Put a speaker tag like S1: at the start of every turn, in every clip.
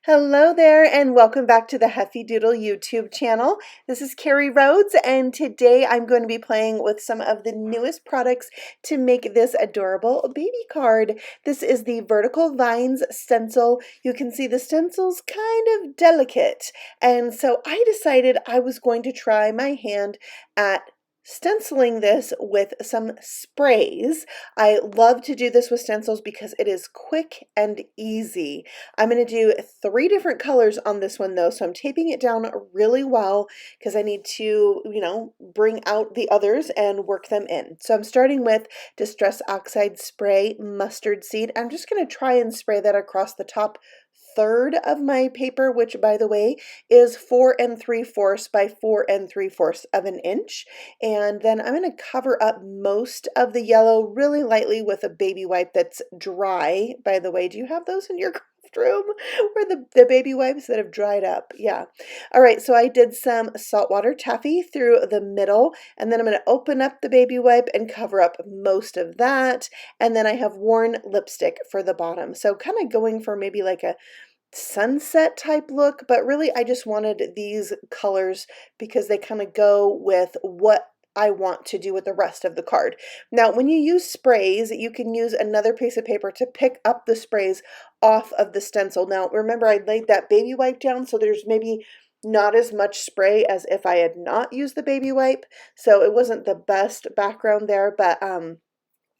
S1: Hello there and welcome back to the Heffy Doodle YouTube channel. This is Carrie Rhodes and today I'm going to be playing with some of the newest products to make this adorable baby card. This is the Vertical Vines Stencil. You can see the stencil's kind of delicate, and so I decided I was going to try my hand at stenciling this with some sprays. I love to do this with stencils because it is quick and easy. I'm going to do 3 different colors on this one though, so I'm taping it down really well because I need to, bring out the others and work them in. So I'm starting with Distress Oxide Spray Mustard Seed. I'm just going to try and spray that across the top third of my paper, which by the way is 4 3/4 by 4 3/4 of an inch. And then I'm going to cover up most of the yellow really lightly with a baby wipe that's dry. By the way, do you have those in your craft room where the baby wipes that have dried up? Yeah. All right, so I did some Saltwater Taffy through the middle, and then I'm going to open up the baby wipe and cover up most of that. And then I have worn lipstick for the bottom. So kind of going for maybe like a sunset type look, but really I just wanted these colors because they kind of go with what I want to do with the rest of the card. Now, when you use sprays, you can use another piece of paper to pick up the sprays off of the stencil. Now, remember I laid that baby wipe down, so there's maybe not as much spray as if I had not used the baby wipe. So it wasn't the best background there, but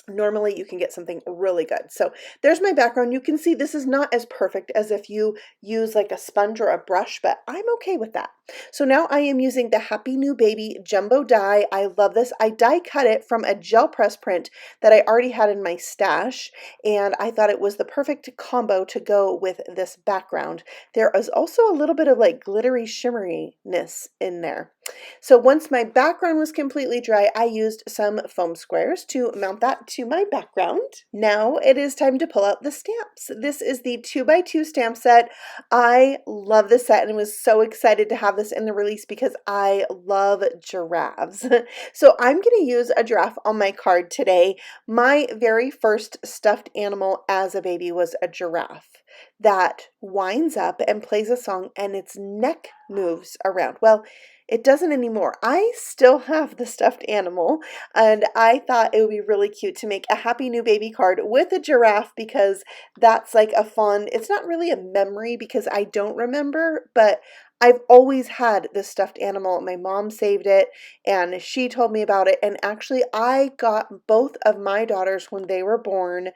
S1: normally you can get something really good. So there's my background. You can see this is not as perfect as if you use like a sponge or a brush, but I'm okay with that. So now I am using the Happy New Baby Jumbo Die. I love this. I die cut it from a gel press print that I already had in my stash, and I thought it was the perfect combo to go with this background. There is also a little bit of like glittery shimmeriness in there. So once my background was completely dry, I used some foam squares to mount that to my background. Now it is time to pull out the stamps. This is the 2x2 stamp set. I love this set and was so excited to have this in the release because I love giraffes. So I'm going to use a giraffe on my card today. My very first stuffed animal as a baby was a giraffe that winds up and plays a song and its neck moves around. Well, it doesn't anymore. I still have the stuffed animal, and I thought it would be really cute to make a Happy New Baby card with a giraffe because that's like a fun, it's not really a memory because I don't remember, but I've always had this stuffed animal. My mom saved it and she told me about it, and actually I got both of my daughters when they were born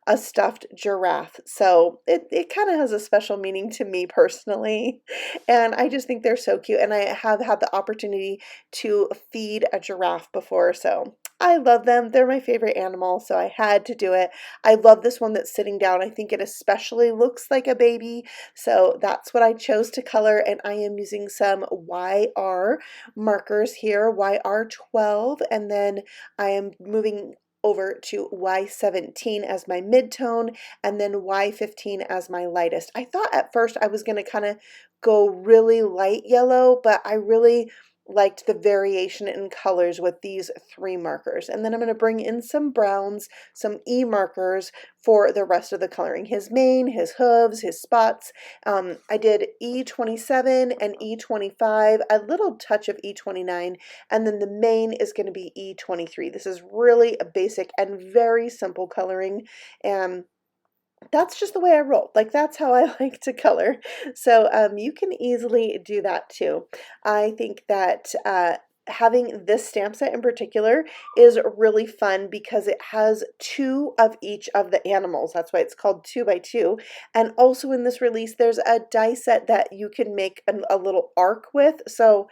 S1: a stuffed giraffe. So it kind of has a special meaning to me personally. And I just think they're so cute. And I have had the opportunity to feed a giraffe before. So I love them. They're my favorite animal. So I had to do it. I love this one that's sitting down. I think it especially looks like a baby. So that's what I chose to color. And I am using some YR markers here, YR12. And then I am moving over to Y17 as my midtone and then Y15 as my lightest. I thought at first I was going to kind of go really light yellow, but I really liked the variation in colors with these 3 markers. And then I'm going to bring in some browns, some E markers for the rest of the coloring. His mane, his hooves, his spots. I did E27 and E25, a little touch of E29, and then the mane is going to be E23. This is really a basic and very simple coloring, and that's just the way I roll. Like, that's how I like to color. So you can easily do that too. I think that having this stamp set in particular is really fun because it has 2 of each of the animals. That's why it's called 2x2. And also in this release, there's a die set that you can make a little arc with. So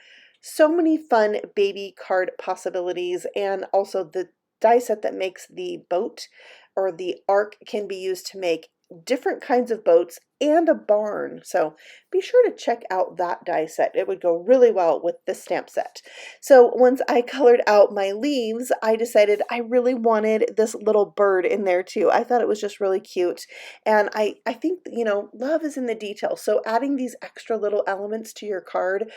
S1: many fun baby card possibilities, and also the die set that makes the boat or the arc can be used to make different kinds of boats and a barn. So be sure to check out that die set. It would go really well with the stamp set. So once I colored out my leaves, I decided I really wanted this little bird in there too. I thought it was just really cute. And I think, love is in the details. So adding these extra little elements to your card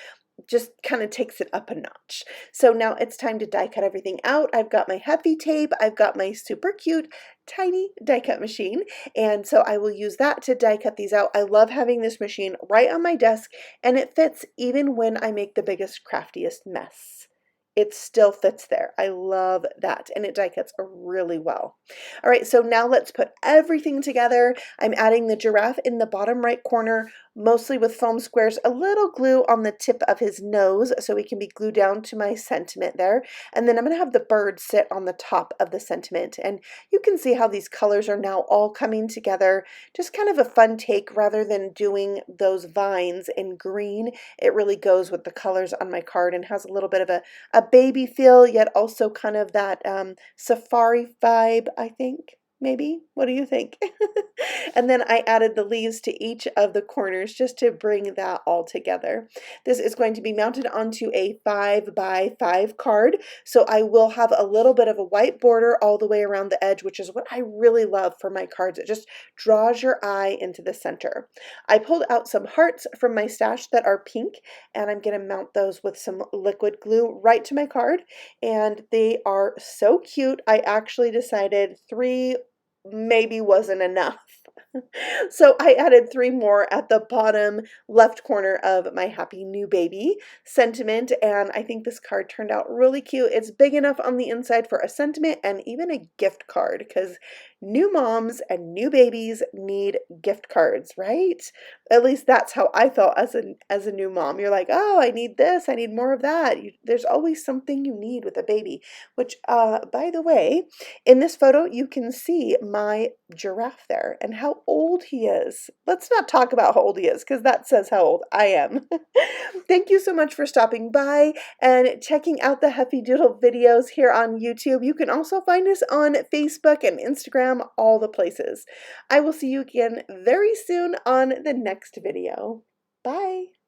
S1: just kind of takes it up a notch. So now it's time to die cut everything out. I've got my Heffy tape, I've got my super cute tiny die cut machine, and so I will use that to die cut these out. I love having this machine right on my desk, and it fits even when I make the biggest, craftiest mess. It still fits there. I love that, and it die cuts really well. All right, so now let's put everything together. I'm adding the giraffe in the bottom right corner, mostly with foam squares, a little glue on the tip of his nose so he can be glued down to my sentiment there. And then I'm going to have the bird sit on the top of the sentiment. And you can see how these colors are now all coming together. Just kind of a fun take rather than doing those vines in green. It really goes with the colors on my card and has a little bit of a baby feel, yet also kind of that safari vibe, I think. Maybe? What do you think? And then I added the leaves to each of the corners just to bring that all together. This is going to be mounted onto a 5x5 card, so I will have a little bit of a white border all the way around the edge, which is what I really love for my cards. It just draws your eye into the center. I pulled out some hearts from my stash that are pink, and I'm going to mount those with some liquid glue right to my card, and they are so cute. I actually decided 3 maybe wasn't enough. So I added 3 more at the bottom left corner of my happy new baby sentiment, and I think this card turned out really cute. It's big enough on the inside for a sentiment and even a gift card, because new moms and new babies need gift cards, right? At least that's how I felt as a new mom. You're like, oh, I need this, I need more of that. There's always something you need with a baby, which by the way, in this photo you can see my giraffe there and how old he is. Let's not talk about how old he is, because that says how old I am. Thank you so much for stopping by and checking out the Heffy Doodle videos here on YouTube. You can also find us on Facebook and Instagram, all the places. I will see you again very soon on the next video. Bye.